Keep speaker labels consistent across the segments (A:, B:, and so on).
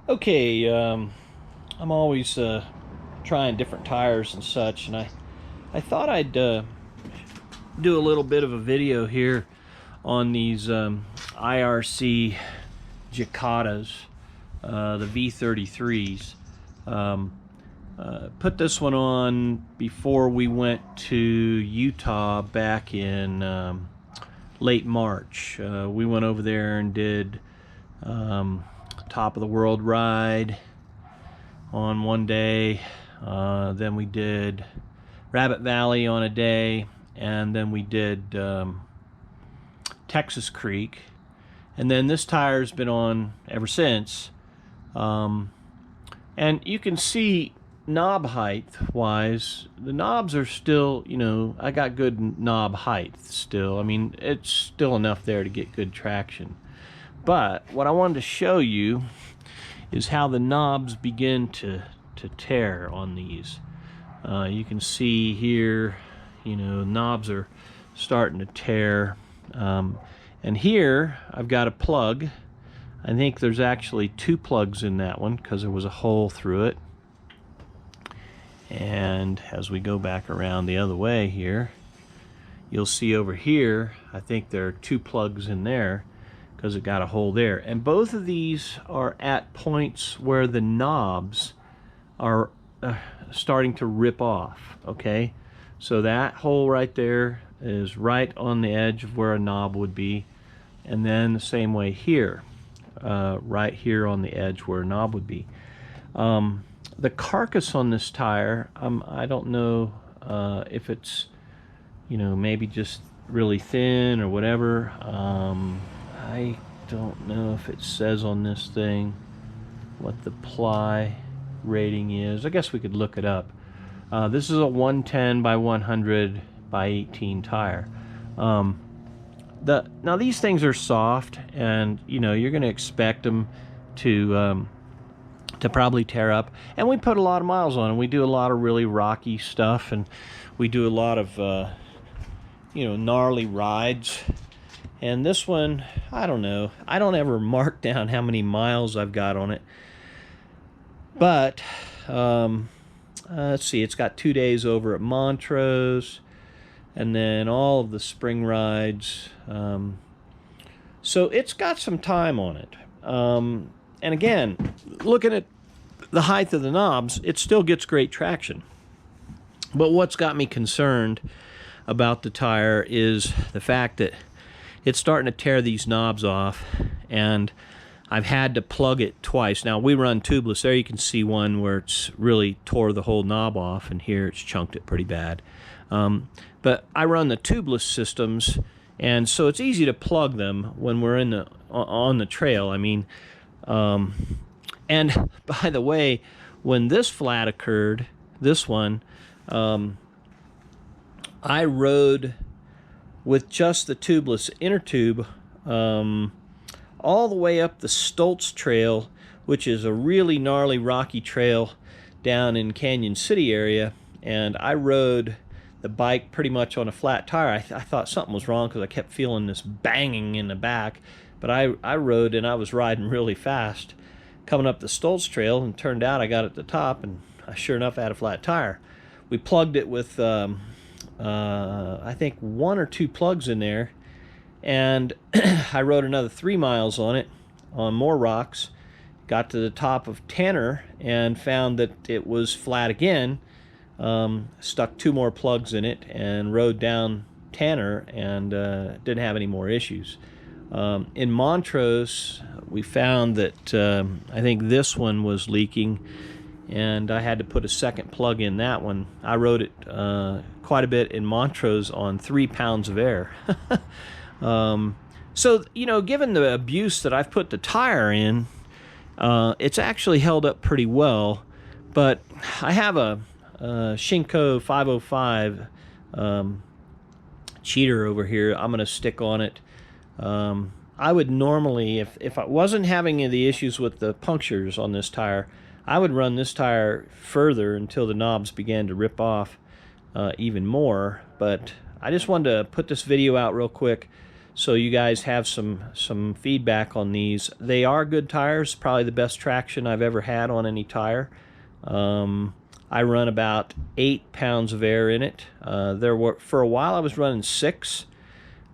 A: Okay, I'm always trying different tires and such, and I thought I'd do a little bit of a video here on these IRC Gekkotas, the V33s. Put this one on before we went to Utah back in late March. We went over there and did top of the world ride on one day, then we did Rabbit Valley on a day, and then we did Texas Creek, and then this tire's been on ever since. And you can see knob height wise, the knobs are still, I got good knob height still. I mean, it's still enough there to get good traction. But what I wanted to show you is how the knobs begin to tear on these. You can see here, knobs are starting to tear. And here I've got a plug. I think there's actually two plugs in that one because there was a hole through it. And as we go back around the other way here, you'll see over here, I think there are two plugs in there because it got a hole there. And both of these are at points where the knobs are starting to rip off, okay? So that hole right there is right on the edge of where a knob would be. And then the same way here, right here on the edge where a knob would be. The carcass on this tire, I don't know if it's, maybe just really thin or whatever. I don't know if it says on this thing what the ply rating is. I guess we could look it up. This is a 110 by 100 by 18 tire. Now these things are soft, and you're going to expect them to probably tear up. And we put a lot of miles on them. We do a lot of really rocky stuff, and we do a lot of gnarly rides. And this one, I don't know. I don't ever mark down how many miles I've got on it. But let's see. It's got 2 days over at Montrose, and then all of the spring rides. So it's got some time on it. And again, looking at the height of the knobs, it still gets great traction. But what's got me concerned about the tire is the fact that it's starting to tear these knobs off, and I've had to plug it twice. Now, we run tubeless. There you can see one where it's really tore the whole knob off, and here it's chunked it pretty bad. But I run the tubeless systems, and so it's easy to plug them when we're on the trail. I mean, and by the way, when this flat occurred, this one, I rode with just the tubeless inner tube all the way up the Stoltz Trail, which is a really gnarly rocky trail down in Canyon City area, and I rode the bike pretty much on a flat tire. I thought something was wrong because I kept feeling this banging in the back, but I rode, and I was riding really fast coming up the Stoltz Trail, and turned out I got at the top, and sure enough, I had a flat tire. We plugged it with I think 1 or 2 plugs in there, and I rode another 3 miles on it on more rocks, got to the top of Tanner and found that it was flat again. Stuck 2 more plugs in it and rode down Tanner, and didn't have any more issues. In Montrose, we found that I think this one was leaking, and I had to put a second plug in that one. I rode it quite a bit in Montrose on 3 pounds of air. So, given the abuse that I've put the tire in, it's actually held up pretty well. But I have a Shinko 505 cheater over here. I'm going to stick on it. I would normally, if I wasn't having any of the issues with the punctures on this tire, I would run this tire further until the knobs began to rip off even more. But I just wanted to put this video out real quick so you guys have some feedback on these. They are good tires, probably the best traction I've ever had on any tire. I run about 8 pounds of air in it. For a while I was running 6,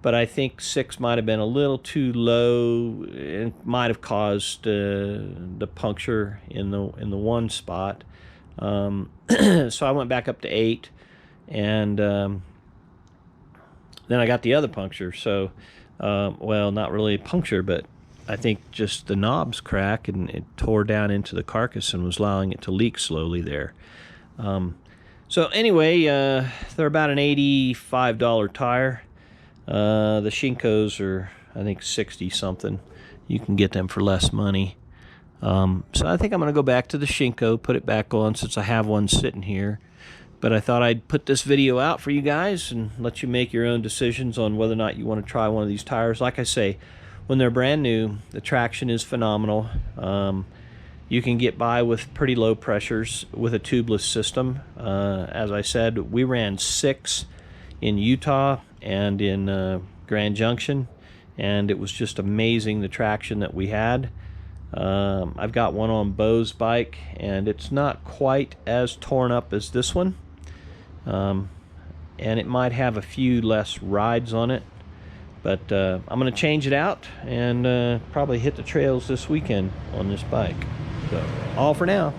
A: but I think 6 might have been a little too low. It might have caused the puncture in the one spot. So I went back up to 8, and then I got the other puncture. So, well, not really a puncture, but I think just the knobs crack, and it tore down into the carcass and was allowing it to leak slowly there. So anyway, they're about an $85 tire. The Shinkos are, I think, 60 something. You can get them for less money. So I think I'm going to go back to the Shinko, put it back on since I have one sitting here. But I thought I'd put this video out for you guys and let you make your own decisions on whether or not you want to try one of these tires. Like I say, when they're brand new, the traction is phenomenal. You can get by with pretty low pressures with a tubeless system. As I said, we ran 6 in Utah and in Grand Junction, and it was just amazing the traction that we had. I've got one on Bo's bike, and it's not quite as torn up as this one, and it might have a few less rides on it, but I'm going to change it out and probably hit the trails this weekend on this bike. So, all for now.